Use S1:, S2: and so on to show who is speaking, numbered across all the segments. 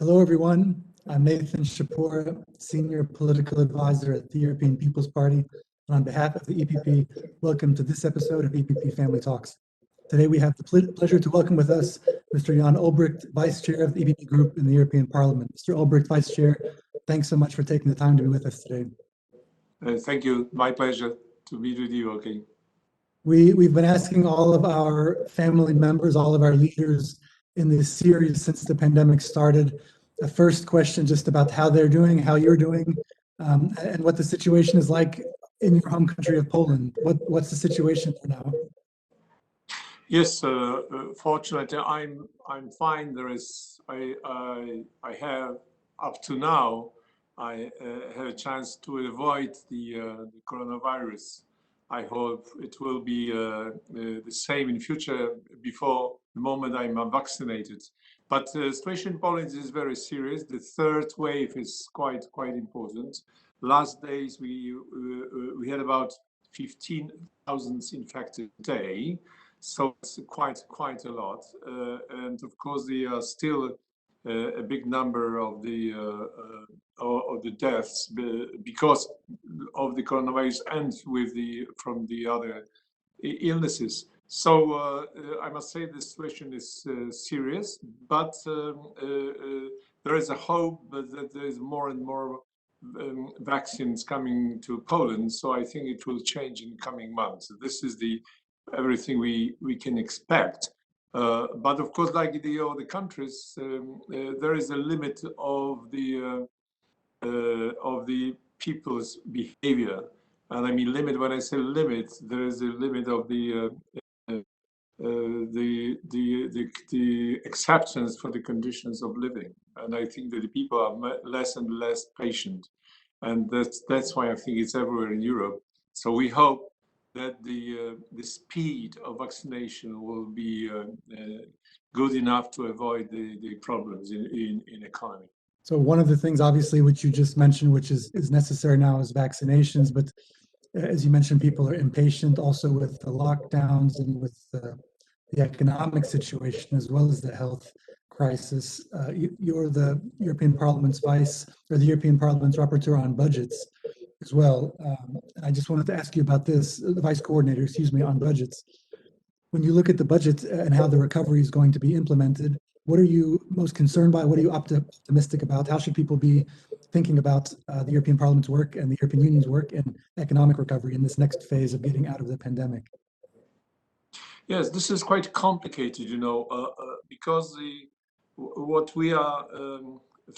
S1: Hello, everyone. I'm Nathan Shapora, Senior Political Advisor at the European People's Party. And on behalf of the EPP, welcome to this episode of EPP Family Talks. Today, we have the pleasure to welcome with us Mr. Jan Olbrycht, Vice Chair of the EPP Group in the European Parliament. Mr. Olbrycht, Vice Chair, thanks so much for taking the time to be with us today.
S2: Thank you. My pleasure to be with you, okay.
S1: We've been asking all of our family members, all of our leaders in this series since the pandemic started. The first question just about how they're doing, how you're doing, and what the situation is like in your home country of Poland. What's the situation there now?
S2: Yes, fortunately, I'm fine. I have up to now, I had a chance to avoid the coronavirus. I hope it will be the same in future before the moment I'm vaccinated. But the situation in Poland is very serious. The third wave is quite important. Last days we had about 15,000 infected a day, so it's quite a lot. And of course, there are still a big number of the deaths because of the coronavirus and from the other illnesses. So I must say the situation is serious, but there is a hope that there is more and more vaccines coming to Poland. So I think it will change in coming months. This is everything we can expect. But of course, like the other countries, there is a limit of the people's behavior. And I mean limit, when I say limit, there is a limit of the acceptance for the conditions of living. And I think that the people are less and less patient. And that's why I think it's everywhere in Europe. So we hope that the speed of vaccination will be good enough to avoid the problems in economy.
S1: So one of the things, obviously, which you just mentioned, which is necessary now, is vaccinations. But as you mentioned, people are impatient also with the lockdowns and with the economic situation, as well as the health crisis. You're the European Parliament's the European Parliament's rapporteur on budgets as well. And I just wanted to ask you about this, the vice coordinator, excuse me, on budgets. When you look at the budget and how the recovery is going to be implemented, what are you most concerned by? What are you optimistic about? How should people be thinking about the European Parliament's work and the European Union's work in economic recovery in this next phase of getting out of the pandemic?
S2: Yes, this is quite complicated, because what we are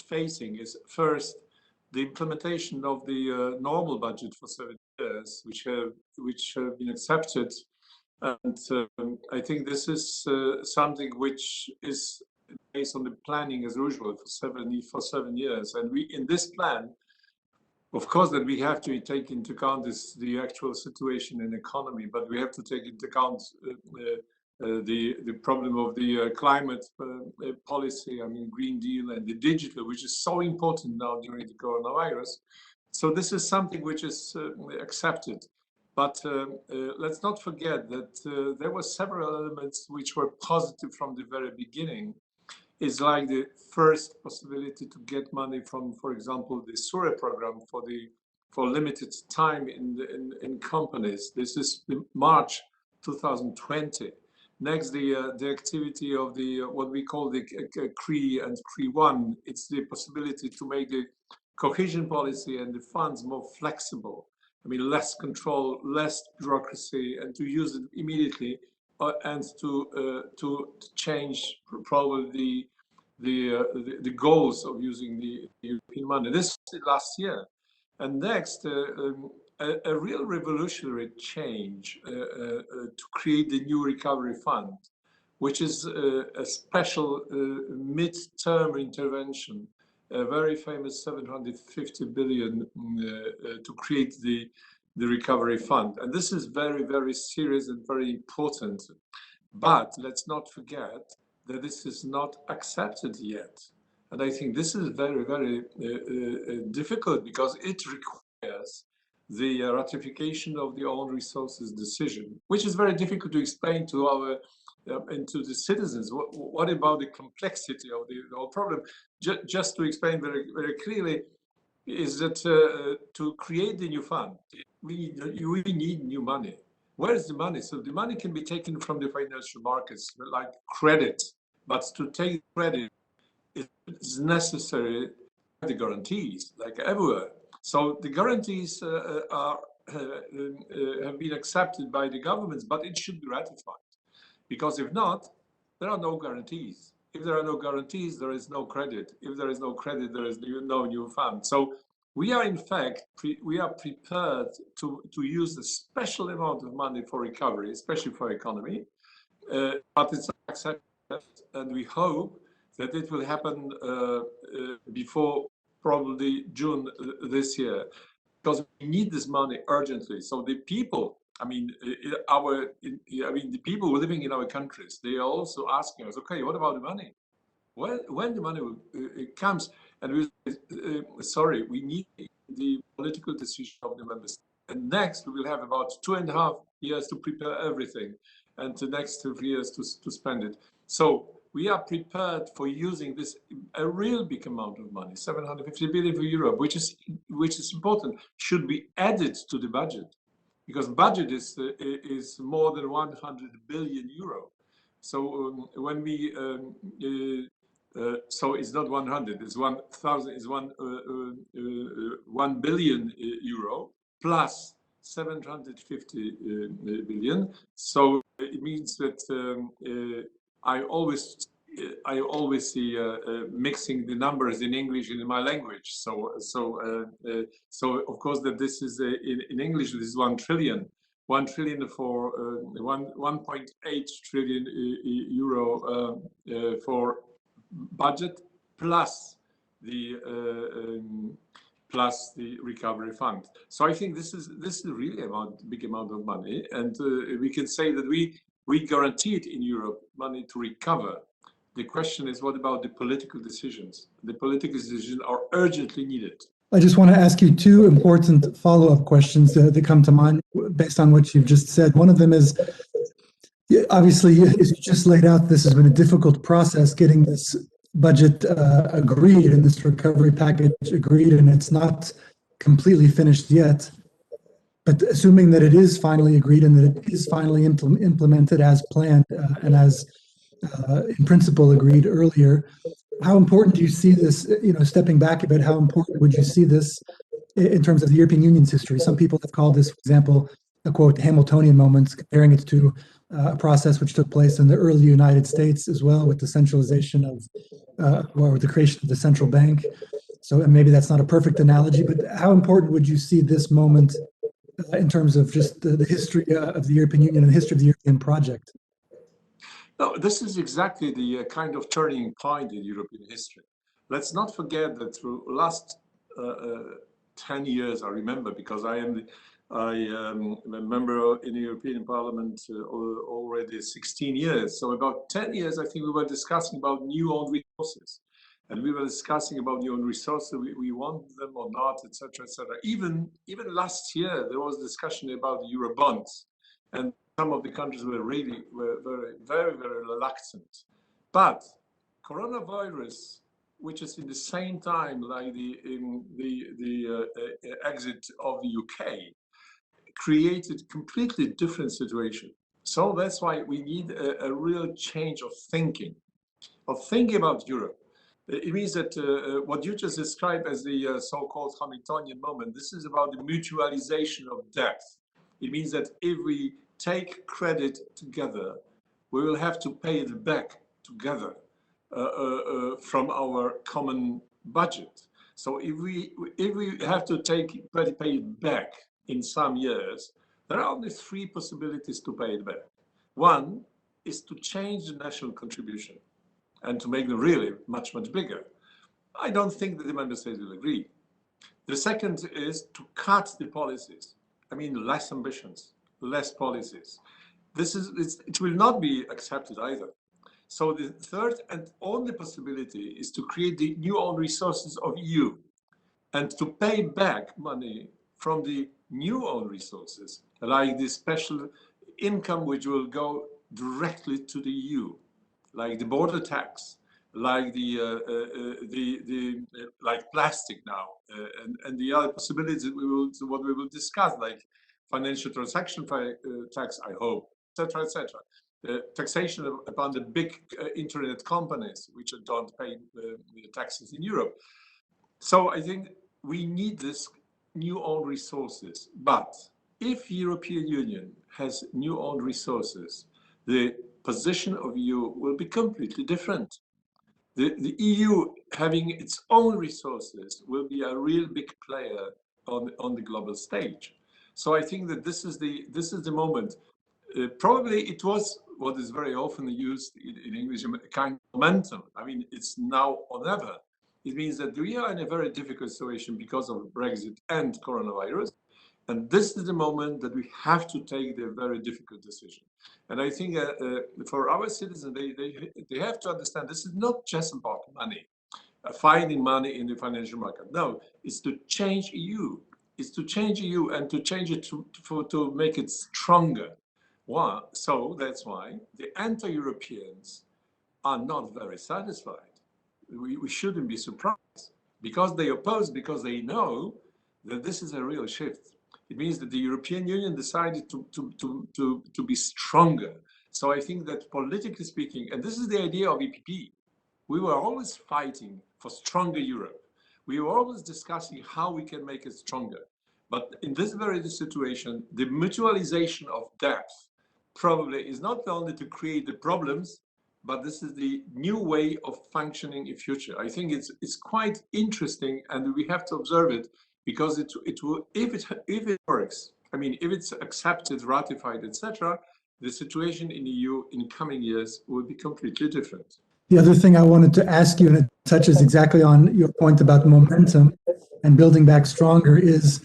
S2: facing is first the implementation of the normal budget for 7 years, which have been accepted, and I think this is something which is based on the planning as usual for 7 years, and we in this plan. Of course, that we have to take into account the actual situation in the economy, but we have to take into account the problem of the climate policy, I mean, Green Deal and the digital, which is so important now during the coronavirus. So this is something which is accepted. But let's not forget that there were several elements which were positive from the very beginning. Is like the first possibility to get money from, for example, the SURE program for limited time in companies. This is March 2020. Next, the activity of the what we call the CRE and CRE1. It's the possibility to make the cohesion policy and the funds more flexible. I mean, less control, less bureaucracy, and to use it immediately. And to change probably the goals of using the European money. This is last year, and next a real revolutionary change to create the new recovery fund, which is a special mid-term intervention, a very famous 750 billion to create the recovery fund. And this is very serious and very important. But let's not forget that this is not accepted yet. And I think this is very difficult because it requires the ratification of the own resources decision, which is very difficult to explain to our and to the citizens. What about the complexity of the whole problem? just to explain very, very clearly, is that to create the new fund, we need new money. Where is the money? So the money can be taken from the financial markets, like credit, but to take credit is necessary the guarantees, like everywhere. So the guarantees have been accepted by the governments, but it should be ratified. Because if not, there are no guarantees. If there are no guarantees, there is no credit. If there is no credit, there is no new fund. So we are, in fact, we are prepared to use a special amount of money for recovery, especially for economy, but it's not accepted, and we hope that it will happen before probably June this year, because we need this money urgently. So the people, the people living in our countries, they are also asking us, okay, what about the money? When the money comes, and sorry, we need the political decision of the member states. And next, we will have about 2.5 years to prepare everything, and the next 2 years to spend it. So we are prepared for using this a real big amount of money, 750 billion for Europe, which is important, should be added to the budget, because budget is more than 100 billion euro. So when we so it's not 100, it's 1,000, is 1 billion euro plus 750 billion. So it means that I always see mixing the numbers in English and in my language. So of course that this is in English, this is 1 trillion. 1 trillion for 1.8 trillion euro for budget plus the recovery fund. So I think this is really a big amount of money, and we can say that we guaranteed in Europe money to recover. The question is, what about the political decisions? The political decisions are urgently needed.
S1: I just want to ask you 2 important follow-up questions that come to mind based on what you've just said. One of them is, obviously, as you just laid out, this has been a difficult process getting this budget agreed and this recovery package agreed, and it's not completely finished yet. But assuming that it is finally agreed and that it is finally implemented as planned and as in principle agreed earlier, how important do you see this, stepping back a bit, how important would you see this in terms of the European Union's history? Some people have called this, for example, a quote, Hamiltonian moment, comparing it to a process which took place in the early United States as well, with the centralization of, or the creation of the central bank. So and maybe that's not a perfect analogy, but how important would you see this moment in terms of just the history of the European Union and the history of the European project?
S2: No, this is exactly the kind of turning point in European history. Let's not forget that through last 10 years, I remember, because I am a member in the European Parliament already 16 years. So about 10 years, I think we were discussing about new own resources. And we were discussing about new own resources, we want them or not, etc., etc. Even last year, there was discussion about the Euro bonds. And some of the countries were very, very reluctant. But coronavirus, which is in the same time like the exit of the UK, created completely different situation. So that's why we need a real change of thinking about Europe. It means that what you just described as the so-called Hamiltonian moment, this is about the mutualization of debt. It means that if we take credit together, we will have to pay it back together from our common budget. So if we have to take credit, pay it back in some years, there are only 3 possibilities to pay it back. One is to change the national contribution and to make them really much, much bigger. I don't think that the member states will agree. The second is to cut the policies. I mean, less ambitions, less policies. It will not be accepted either. So the third and only possibility is to create the new own resources of EU and to pay back money from the new own resources, like the special income which will go directly to the EU, like the border tax, like like plastic now, and the other possibilities what we will discuss, like financial transaction tax, I hope, etc., etc. Taxation upon the big internet companies which don't pay taxes in Europe. So I think we need this new own resources. But if European Union has new own resources, the position of EU will be completely different. The EU having its own resources will be a real big player on the global stage. So I think that this is the moment. Probably it was what is very often used in English, a kind of momentum. I mean, it's now or never. It means that we are in a very difficult situation because of Brexit and coronavirus. And this is the moment that we have to take the very difficult decision. And I think for our citizens, they have to understand this is not just about money, finding money in the financial market. No, it's to change EU. It's to change EU and to change it to make it stronger. Well, so that's why the anti-Europeans are not very satisfied. We shouldn't be surprised because they oppose, because they know that this is a real shift. It means that the European Union decided to be stronger. So I think that politically speaking, and this is the idea of EPP, we were always fighting for stronger Europe. We were always discussing how we can make it stronger. But in this very situation, the mutualization of debt probably is not only to create the problems, but this is the new way of functioning in future. I think it's quite interesting, and we have to observe it because it will, if it works, I mean, if it's accepted, ratified, etc., the situation in the EU in coming years will be completely different.
S1: The other thing I wanted to ask you, and it touches exactly on your point about momentum and building back stronger, is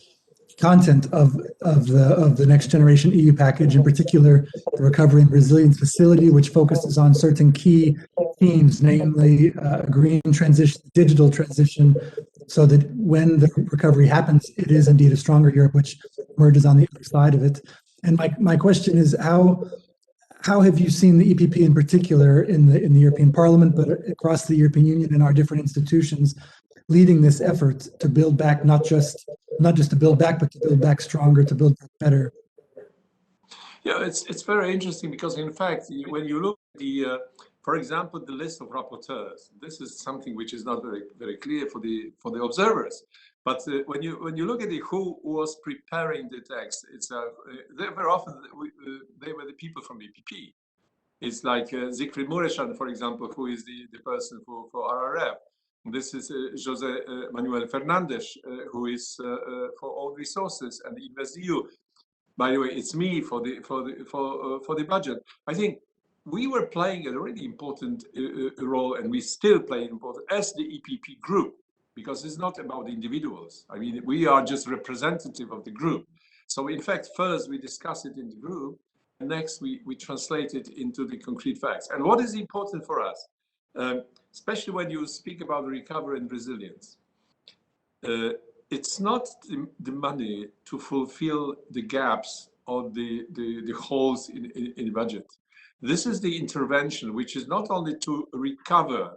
S1: content of the next generation EU package, in particular the Recovery and Resilience Facility, which focuses on certain key themes, namely green transition, digital transition, so that when the recovery happens, it is indeed a stronger Europe, which emerges on the other side of it. And my question is, how have you seen the EPP in particular in the European Parliament, but across the European Union and our different institutions, leading this effort to build back, not just to build back, but to build back stronger, to build back better?
S2: Yeah, it's very interesting because in fact, when you look at for example, the list of rapporteurs, this is something which is not very clear for the observers. But when you look at who was preparing the text, it's very often they were the people from EPP. It's like Siegfried Mureşan, for example, who is the person for RRF. This is José Manuel Fernandes, who is for all resources and InvestEU. By the way, it's me for the budget. I think we were playing a really important role, and we still play important as the EPP group, because it's not about the individuals. I mean, we are just representative of the group. So in fact, first we discuss it in the group, and next we translate it into the concrete facts. And what is important for us, especially when you speak about recovery and resilience, it's not the money to fulfill the gaps or the holes in the budget. This is the intervention, which is not only to recover,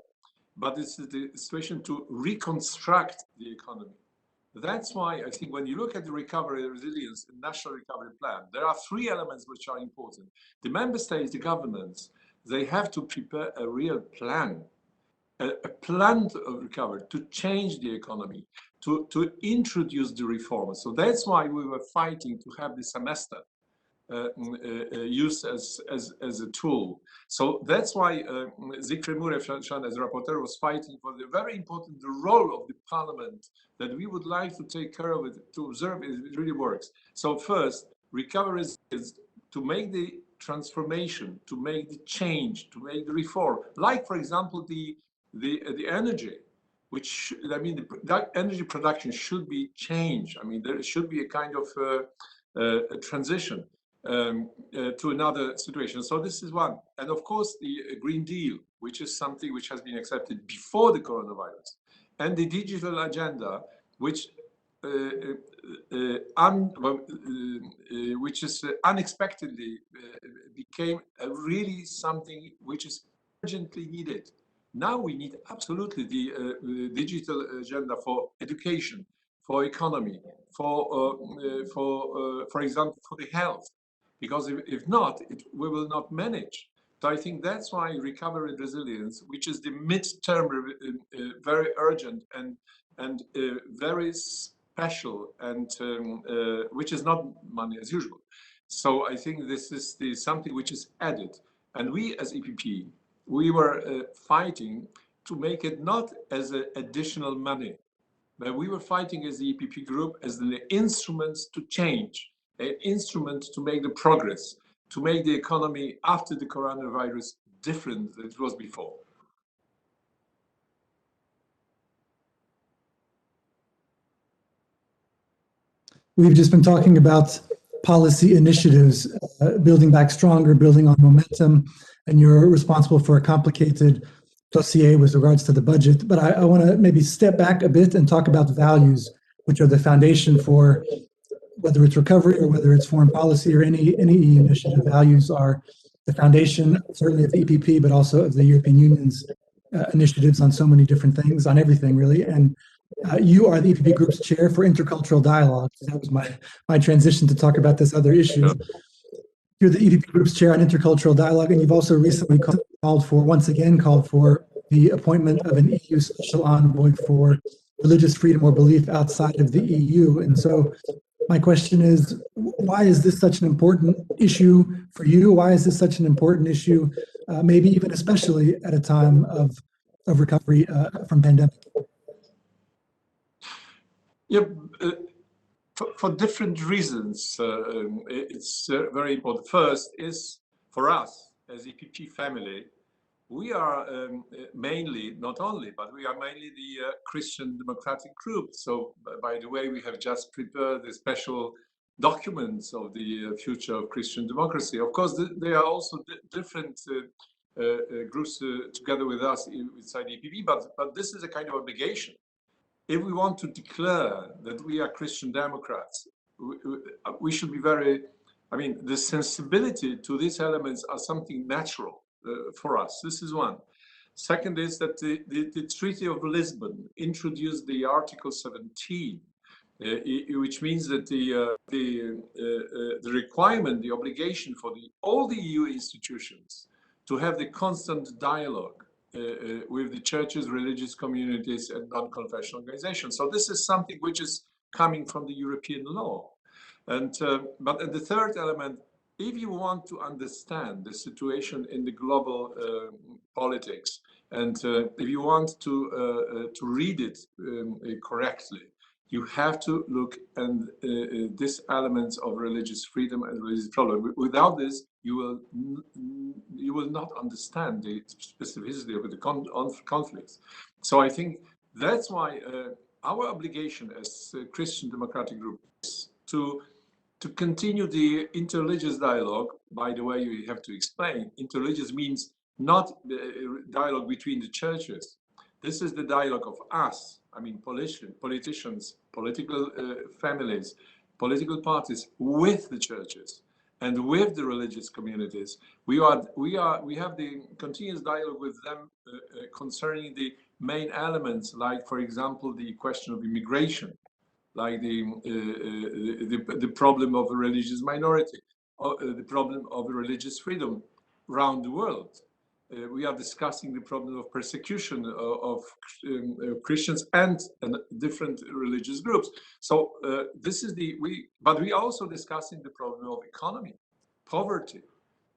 S2: but it's the situation to reconstruct the economy. That's why I think when you look at the recovery and resilience and national recovery plan, there are three elements which are important. The member states, the governments, they have to prepare a real plan, a plan to recover, to change the economy, to introduce the reforms. So that's why we were fighting to have the semester used as a tool. So that's why Siegfried Mureşan, as rapporteur, was fighting for the very important role of the parliament, that we would like to take care of it, to observe it really works. So first, recovery is to make the transformation, to make the change, to make the reform. Like, for example, the energy, which I mean, the energy production should be changed. I mean, there should be a kind of a transition to another situation. So this is one. And of course, the Green Deal, which is something which has been accepted before the coronavirus, and the digital agenda, which unexpectedly became really something which is urgently needed. Now we need absolutely the digital agenda for education, for economy, for example, for the health, because if not, we will not manage. So I think that's why recovery and resilience, which is the midterm, very urgent and very special, and which is not money as usual. So I think this is something which is added, and we as EPP, we were fighting to make it not as an additional money, but we were fighting as the EPP group as the instruments to change, an instrument to make the progress, to make the economy after the coronavirus different than it was before.
S1: We've just been talking about policy initiatives, building back stronger, building on momentum, and you're responsible for a complicated dossier with regards to the budget. But I want to maybe step back a bit and talk about values, which are the foundation for whether it's recovery or whether it's foreign policy or any initiative. Values are the foundation, certainly of the EPP, but also of the European Union's initiatives on so many different things, on everything really. And you are the EPP Group's chair for intercultural dialogue. That was my transition to talk about this other issue. Yeah. You're the EPP Group's chair on intercultural dialogue, and you've also recently once again called for the appointment of an EU special envoy for religious freedom or belief outside of the EU. And so my question is, why is this such an important issue for you? Why is this such an important issue, maybe even especially at a time of recovery from pandemic?
S2: Yeah, for different reasons, it's very important. First is for us as EPP family, we are mainly, not only, but we are mainly the Christian Democratic Group. So, by the way, we have just prepared the special documents of the future of Christian democracy. Of course, there are also different groups together with us inside EPP, but this is a kind of obligation. If we want to declare that we are Christian Democrats, we should be very, I mean, the sensibility to these elements are something natural for us. This is one. Second is that the Treaty of Lisbon introduced the Article 17, which means that the requirement, the obligation for all the EU institutions to have the constant dialogue with the churches, religious communities, and non-confessional organizations. So this is something which is coming from the European law. And but the third element, if you want to understand the situation in the global politics, and if you want to read it correctly, you have to look at these elements of religious freedom and religious problem. Without this, you will not understand the specificity of the conflicts. So I think that's why our obligation as a Christian Democratic Group is to continue the interreligious dialogue. By the way, you have to explain, interreligious means not the dialogue between the churches. This is the dialogue of us, I mean, politicians, political families, political parties with the churches and with the religious communities. We have the continuous dialogue with them concerning the main elements, like, for example, the question of immigration, like the problem of a religious minority, the problem of religious freedom around the world. We are discussing the problem of persecution of Christians and different religious groups. So this is but we are also discussing the problem of economy, poverty,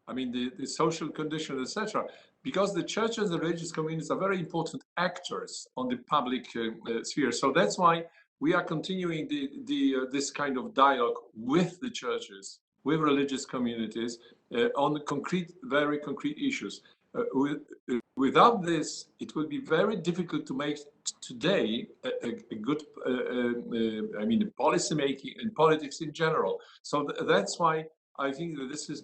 S2: I mean the social condition, etc. Because the churches and religious communities are very important actors on the public sphere. So that's why we are continuing this kind of dialogue with the churches, with religious communities on the very concrete issues. Without this, it will be very difficult to make today a good, I mean, policy making and politics in general. So that's why I think that this is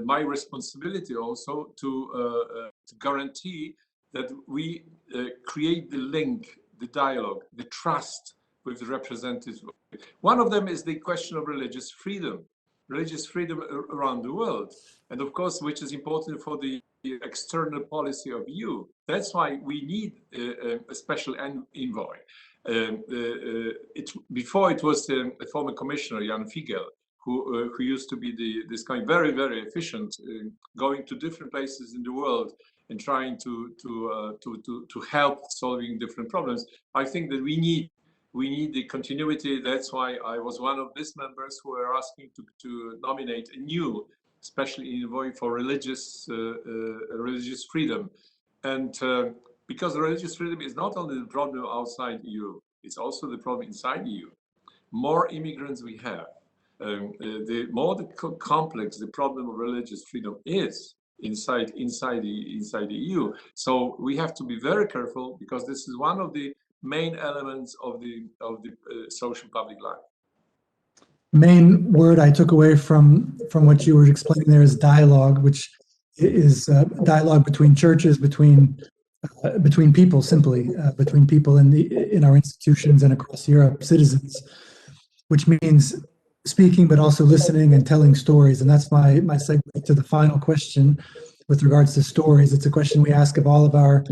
S2: my responsibility also to guarantee that we create the link, the dialogue, the trust with the representatives. One of them is the question of religious freedom around the world. And of course, which is important for the external policy of EU. That's why we need a special envoy. Before it was the former commissioner Jan Figel, who used to be this kind very, very efficient, going to different places in the world and trying to help solving different problems. I think that we need the continuity. That's why I was one of these members who were asking to nominate a new special envoy for religious freedom. And because religious freedom is not only the problem outside EU, it's also the problem inside EU. More immigrants we have, the more complex the problem of religious freedom is inside the EU. So we have to be very careful, because this is one of the main elements of the social public life.
S1: Main word I took away from what you were explaining there is dialogue, which is dialogue between churches, between people, simply between people in our institutions and across Europe, citizens, which means speaking, but also listening and telling stories. And that's my segue to the final question with regards to stories. It's a question we ask of all of our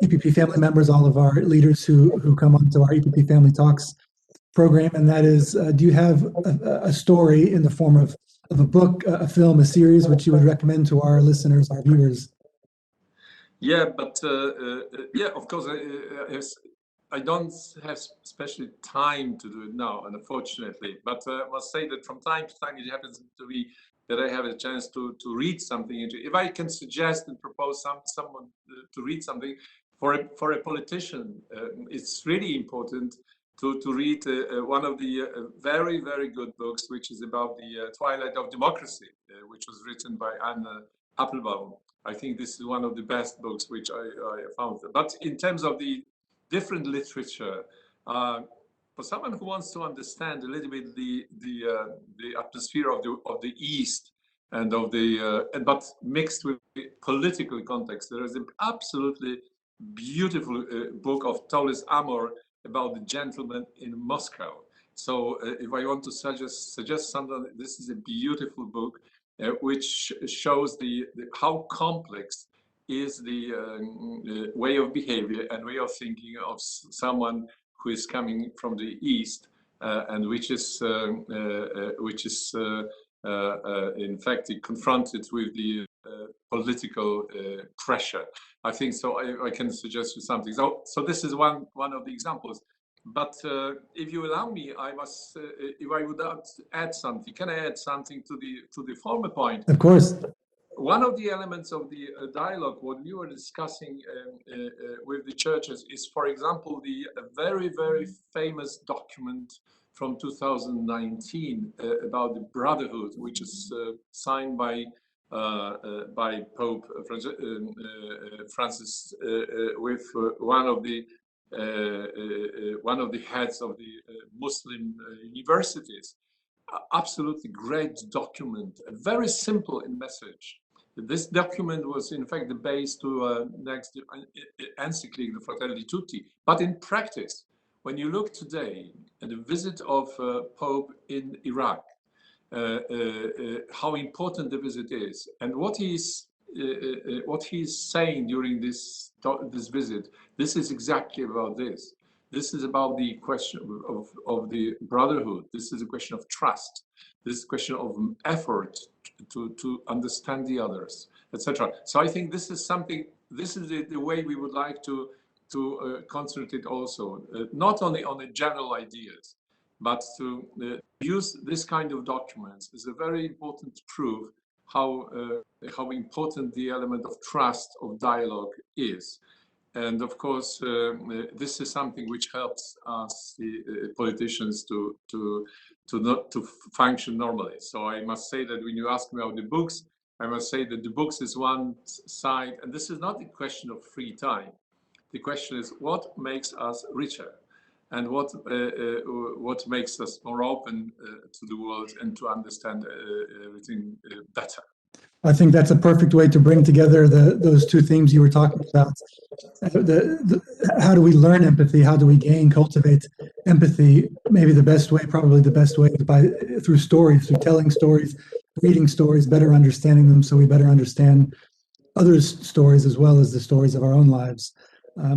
S1: EPP family members, all of our leaders who come onto our EPP Family Talks program, and that is, do you have a story in the form of a book, a film, a series, which you would recommend to our listeners, our viewers?
S2: Yeah, but yeah, of course, I don't have especially time to do it now, unfortunately. But I must say that from time to time, it happens to be that I have a chance to read something. If I can suggest and propose someone to read something for a politician, it's really important to read one of the very, very good books, which is about the twilight of democracy, which was written by Anne Applebaum. I think this is one of the best books which I found. But in terms of the different literature, for someone who wants to understand a little bit the atmosphere of the East and but mixed with the political context, there is an absolutely beautiful book of Tolis Amor about the gentleman in Moscow. So if I want to suggest something, this is a beautiful book which shows how complex is the way of behavior and way of thinking of someone who is coming from the East, and which is in fact confronted with the political pressure. I think so. I can suggest you something. So this is one of the examples. But if you allow me, I must. If I would add something, can I add something to the former point?
S1: Of course.
S2: One of the elements of the dialogue, what we were discussing with the churches, is, for example, the very, very famous document from 2019 about the Brotherhood, which is signed by Pope Francis with one of the heads of the Muslim universities. Absolutely great document, very simple in message. This document was in fact the base to next encyclical Fratelli Tutti. But in practice, when you look today at the visit of Pope in Iraq, how important the visit is, and what he's saying during this visit, this is exactly about this. This is about the question of the brotherhood. This is a question of trust. This is a question of effort to understand the others, etc. So I think this is something. This is the way we would like to concentrate also, not only on the general ideas, but to use this kind of documents is a very important proof how important the element of trust, of dialogue is. And of course, this is something which helps us, the politicians, to function normally. So I must say that when you ask me about the books, I must say that the books is one side, and this is not a question of free time. The question is what makes us richer, and what makes us more open to the world and to understand everything better.
S1: I think that's a perfect way to bring together those two themes you were talking about. How do we learn empathy? How do we cultivate empathy? Maybe probably the best way is through stories, through telling stories, reading stories, better understanding them, so we better understand others' stories as well as the stories of our own lives.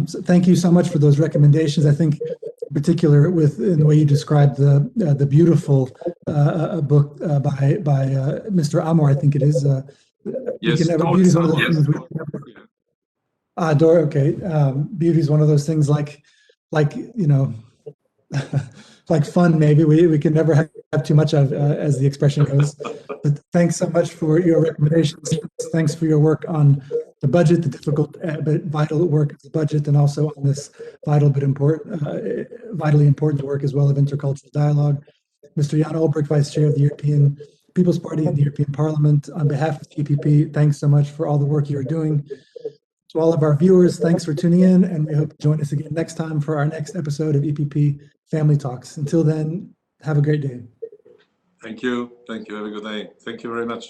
S1: So thank you so much for those recommendations. I think, in particular, in the way you described the beautiful book by Mr. Amor, I think it is.
S2: Yes,
S1: Beauty is one of those
S2: yes.
S1: things we can never. Dora, okay. Beauty is one of those things like you know, like fun. Maybe we can never have too much of, as the expression goes. But thanks so much for your recommendations. Thanks for your work on the budget, the difficult but vital work of the budget, and also on this vitally important work as well of intercultural dialogue. Mr. Jan Olbrycht, Vice Chair of the European People's Party in the European Parliament, on behalf of the EPP, thanks so much for all the work you're doing. To all of our viewers, thanks for tuning in, and we hope to join us again next time for our next episode of EPP Family Talks. Until then, have a great day.
S2: Thank you. Thank you. Have a good day. Thank you very much.